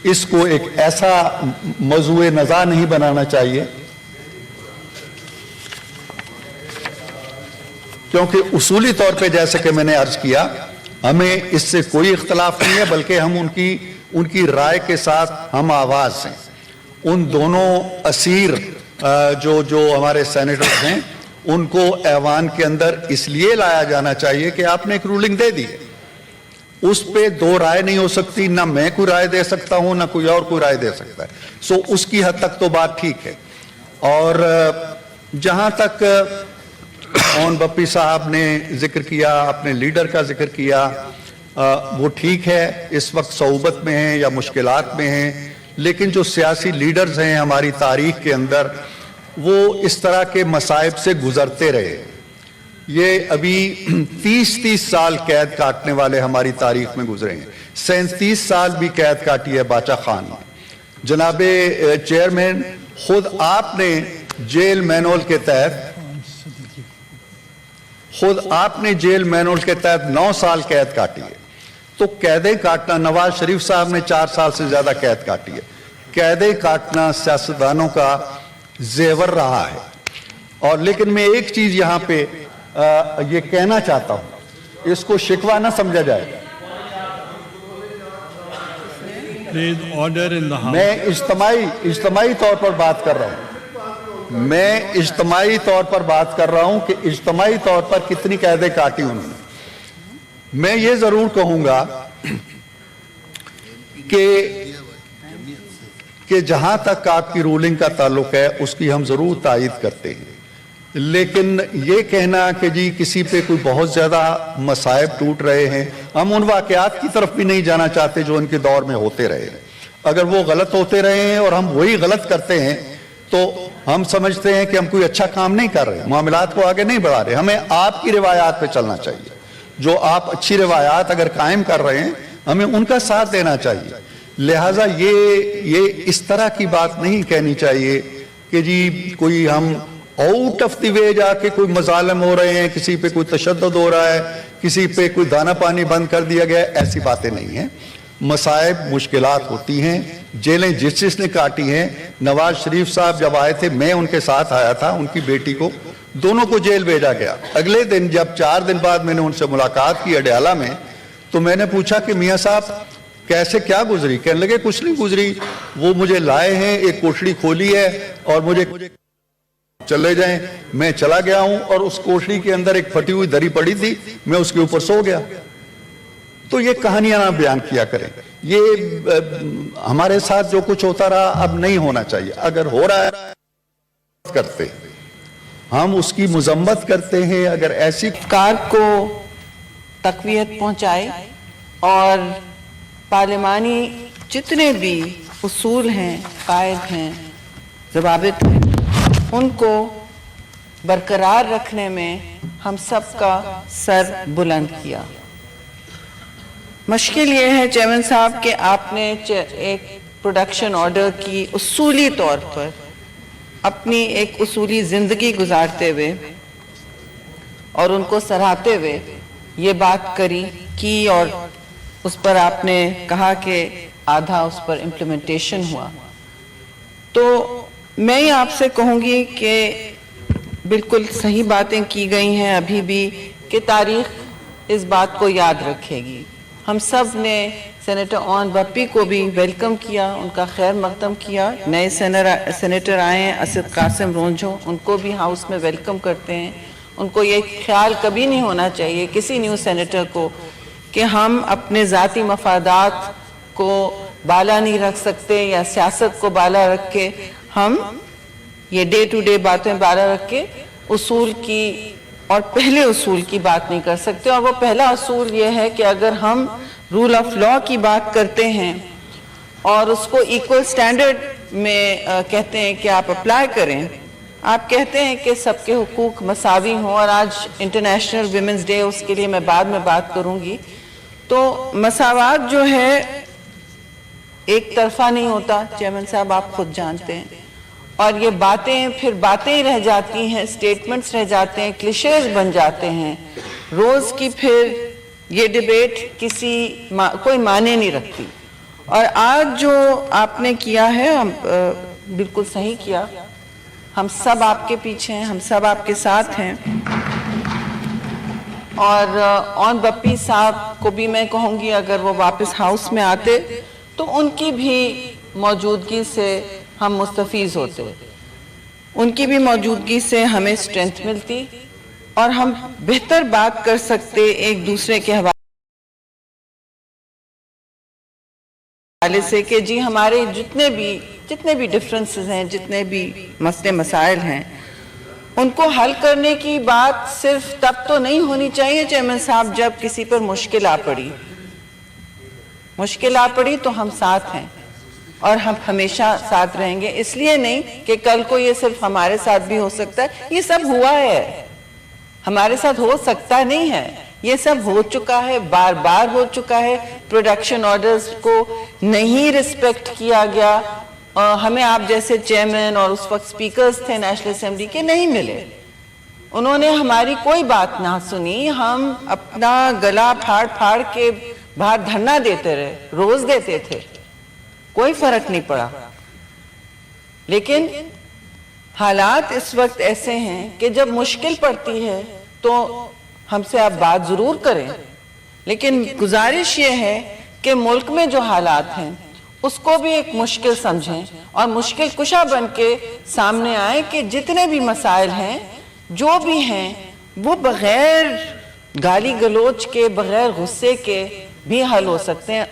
اس کو ایک ایسا موضوع نزاع نہیں بنانا چاہیے، کیونکہ اصولی طور پہ جیسے کہ میں نے عرض کیا ہمیں اس سے کوئی اختلاف نہیں ہے، بلکہ ہم ان کی رائے کے ساتھ ہم آواز ہیں۔ ان دونوں اسیر جو ہمارے سینیٹرز ہیں ان کو ایوان کے اندر اس لیے لایا جانا چاہیے کہ آپ نے ایک رولنگ دے دی، اس پہ دو رائے نہیں ہو سکتی، نہ میں کوئی رائے دے سکتا ہوں نہ کوئی اور کوئی رائے دے سکتا ہے۔ اس کی حد تک تو بات ٹھیک ہے۔ اور جہاں تک اون بپی صاحب نے ذکر کیا، اپنے لیڈر کا ذکر کیا، وہ ٹھیک ہے، اس وقت صعوبت میں ہیں یا مشکلات میں ہیں، لیکن جو سیاسی لیڈرز ہیں ہماری تاریخ کے اندر وہ اس طرح کے مصائب سے گزرتے رہے۔ یہ ابھی 30 سال قید کاٹنے والے ہماری تاریخ میں گزرے ہیں، 37 سال بھی قید کاٹی ہے باچا خان نے۔ جناب چیئرمین، خود آپ نے جیل مینول کے تحت 9 سال قید کاٹی ہے۔ تو قیدیں کاٹنا، نواز شریف صاحب نے 4 سال سے زیادہ قید کاٹی ہے، قیدیں کاٹنا سیاستدانوں کا زیور رہا ہے۔ اور لیکن میں ایک چیز یہاں پہ یہ کہنا چاہتا ہوں، اس کو شکوہ نہ سمجھا جائے، میں اجتماعی طور پر بات کر رہا ہوں، کہ اجتماعی طور پر کتنی قیدیں کاٹی انہوں نے۔ میں یہ ضرور کہوں گا کہ جہاں تک آپ کی رولنگ کا تعلق ہے اس کی ہم ضرور تائید کرتے ہیں، لیکن یہ کہنا کہ جی کسی پہ کوئی بہت زیادہ مصائب ٹوٹ رہے ہیں، ہم ان واقعات کی طرف بھی نہیں جانا چاہتے جو ان کے دور میں ہوتے رہے ہیں۔ اگر وہ غلط ہوتے رہے ہیں اور ہم وہی غلط کرتے ہیں تو ہم سمجھتے ہیں کہ ہم کوئی اچھا کام نہیں کر رہے، معاملات کو آگے نہیں بڑھا رہے۔ ہمیں آپ کی روایات پہ چلنا چاہیے، جو آپ اچھی روایات اگر قائم کر رہے ہیں ہمیں ان کا ساتھ دینا چاہیے۔ لہٰذا یہ اس طرح کی بات نہیں کہنی چاہیے کہ جی کوئی ہم آؤٹ آف دی وے جا کے کوئی مظالم ہو رہے ہیں، کسی پہ کوئی تشدد ہو رہا ہے، کسی پہ کوئی دانا پانی بند کر دیا گیا، ایسی باتیں نہیں ہیں۔ مصائب مشکلات ہوتی ہیں، جیلیں جس نے کاٹی ہیں۔ نواز شریف صاحب جب آئے تھے میں ان کے ساتھ آیا تھا، ان کی بیٹی کو دونوں کو جیل بھیجا گیا۔ اگلے دن جب 4 دن بعد میں نے ان سے ملاقات کی اڈیالہ میں، تو میں نے پوچھا کہ میاں صاحب کیسے کیا گزری؟ کہنے لگے کچھ نہیں گزری، وہ مجھے لائے ہیں، ایک کوٹڑی کھولی ہے اور مجھے چلے جائیں۔ میں چلا گیا ہوں اور اس کوٹڑی کے اندر ایک پھٹی ہوئی دری پڑی تھی، میں اس کے اوپر سو گیا۔ تو یہ کہانیاں نہ بیان کیا کریں، یہ ہمارے ساتھ جو کچھ ہوتا رہا اب نہیں ہونا چاہیے۔ اگر ہو رہا ہے کرتے ہم اس کی مذمت کرتے ہیں، اگر ایسی کار کو تقویت پہنچائے اور پارلیمانی جتنے بھی اصول ہیں، قائد ہیں، ضوابط ہیں، ان کو برقرار رکھنے میں ہم سب کا سر بلند کیا۔ مشکل یہ ہے چیئرمین صاحب کہ آپ نے ایک پروڈکشن آرڈر کی اصولی طور پر اپنی ایک اصولی زندگی گزارتے ہوئے اور ان کو سراہتے ہوئے یہ بات کی اور اس پر آپ نے کہا کہ آدھا اس پر امپلیمنٹیشن ہوا۔ تو میں آپ سے کہوں گی کہ بالکل صحیح باتیں کی گئی ہیں ابھی بھی، کہ تاریخ اس بات کو یاد رکھے گی۔ ہم سب نے سینیٹر اون بپی کو بھی ویلکم کیا، ان کا خیر مقدم کیا۔ نئے سینیٹر آئے ہیں اسد قاسم رونجھو، ان کو بھی ہاؤس میں ویلکم کرتے ہیں۔ ان کو یہ خیال کبھی نہیں ہونا چاہیے کسی نیو سینیٹر کو کہ ہم اپنے ذاتی مفادات کو بالا نہیں رکھ سکتے یا سیاست کو بالا رکھ کے ہم یہ ڈے ٹو ڈے باتیں بالا رکھ کے اصول کی اور پہلے اصول کی بات نہیں کر سکتے۔ اور وہ پہلا اصول یہ ہے کہ اگر ہم رول آف لا کی بات کرتے ہیں اور اس کو ایکول سٹینڈرڈ میں کہتے ہیں کہ آپ اپلائی کریں، آپ کہتے ہیں کہ سب کے حقوق مساوی ہوں، اور آج انٹرنیشنل ویمنز ڈے، اس کے لیے میں بعد میں بات کروں گی، تو مساوات جو ہے ایک طرفہ نہیں ہوتا، چیئرمین صاحب آپ خود جانتے ہیں، اور یہ باتیں پھر باتیں ہی رہ جاتی ہیں، سٹیٹمنٹس رہ جاتے ہیں، کلیشیز بن جاتے ہیں، روز کی پھر یہ ڈیبیٹ کوئی معنی نہیں رکھتی۔ اور آج جو آپ نے کیا ہے بالکل صحیح کیا. ہم سب آپ کے پیچھے ہیں, ہم سب آپ کے ساتھ ہیں. اور اون بپی صاحب کو بھی میں کہوں گی اگر وہ واپس ہاؤس میں آتے تو ان کی بھی موجودگی سے ہم مستفیض ہوتے, ان کی بھی موجودگی سے ہمیں اسٹرینتھ ملتی اور ہم بہتر بات کر سکتے ایک دوسرے کے حوالے سے کہ جی ہمارے جتنے بھی ڈفرنسز ہیں, جتنے بھی مسئلے مسائل ہیں, ان کو حل کرنے کی بات صرف تب تو نہیں ہونی چاہیے چیئرمین صاحب جب کسی پر مشکل آ پڑی تو ہم ساتھ ہیں اور ہم ہمیشہ ساتھ رہیں گے. اس لیے نہیں کہ کل کو یہ صرف ہمارے ساتھ بھی ہو سکتا ہے, یہ سب ہوا ہے, ہمارے ساتھ ہو سکتا نہیں ہے, یہ سب ہو چکا ہے, بار بار ہو چکا ہے. پروڈکشن آرڈرز کو نہیں رسپیکٹ کیا گیا, ہمیں آپ جیسے چیئرمین اور اس وقت سپیکرز تھے نیشنل اسمبلی کے نہیں ملے, انہوں نے ہماری کوئی بات نہ سنی, ہم اپنا گلا پھاڑ کے باہر دھرنا دیتے رہے, روز دیتے تھے, کوئی فرق نہیں پڑا. لیکن حالات اس وقت ایسے ہیں کہ جب مشکل پڑتی ہے تو ہم سے آپ بات ضرور کریں, لیکن گزارش یہ ہے کہ ملک میں جو حالات ہیں اس کو بھی ایک مشکل سمجھیں اور مشکل کشا بن کے سامنے آئیں کہ جتنے بھی مسائل ہیں جو بھی ہیں وہ بغیر گالی گلوچ کے, بغیر غصے کے بھی حل ہو سکتے ہیں.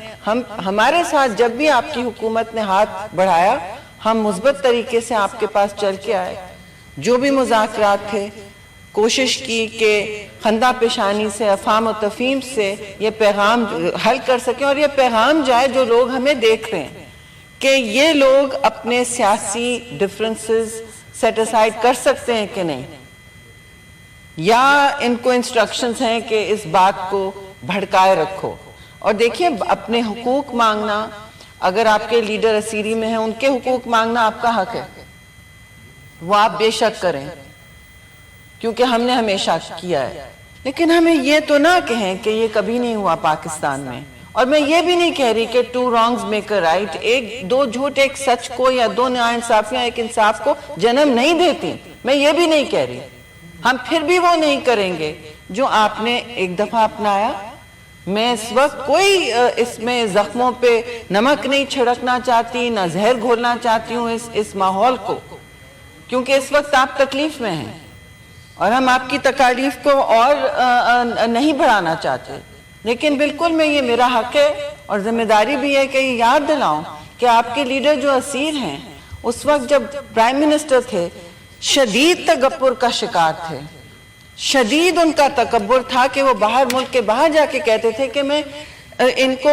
ہمارے ساتھ جب بھی آپ کی حکومت نے ہاتھ بڑھایا ہم مثبت طریقے سے آپ کے پاس چل کے آئے, جو بھی مذاکرات تھے کوشش کی کہ خندہ پیشانی سے, افہام و تفہیم سے یہ پیغام حل کر سکیں اور یہ پیغام جائے جو لوگ ہمیں دیکھ رہے ہیں کہ یہ لوگ اپنے سیاسی ڈفرنسز سیٹ اسائیڈ کر سکتے ہیں کہ نہیں, یا ان کو انسٹرکشنز ہیں کہ اس بات کو بھڑکائے رکھو. اور دیکھیے اپنے حقوق مانگنا, اگر آپ کے لیڈر اسیری میں ہیں ان کے حقوق مانگنا آپ کا حق ہے, وہ آپ بے شک کریں کیونکہ ہم نے ہمیشہ کیا ہے. لیکن ہمیں یہ تو نہ کہیں کہ یہ کبھی نہیں ہوا پاکستان میں, اور میں یہ بھی نہیں کہہ رہی کہ 2 wrongs make a right, ایک 2 جھوٹ ایک سچ کو یا 2 ناانصافیاں ایک انصاف کو جنم نہیں دیتی, میں یہ بھی نہیں کہہ رہی. ہم پھر بھی وہ نہیں کریں گے جو آپ نے ایک دفعہ اپنایا. میں اس وقت کوئی اس میں زخموں پہ نمک نہیں چھڑکنا چاہتی, نہ زہر گھولنا چاہتی ہوں اس ماحول کو, کیونکہ اس وقت آپ تکلیف میں ہیں اور ہم آپ کی تکالیف کو اور نہیں بڑھانا چاہتے. لیکن بالکل میں یہ میرا حق ہے اور ذمہ داری بھی ہے کہ یہ یاد دلاؤں کہ آپ کے لیڈر جو اسیر ہیں اس وقت جب پرائم منسٹر تھے شدید تکبر کا شکار تھے, شدید ان کا تکبر تھا کہ وہ باہر ملک کے باہر جا کے کہتے تھے کہ میں ان کو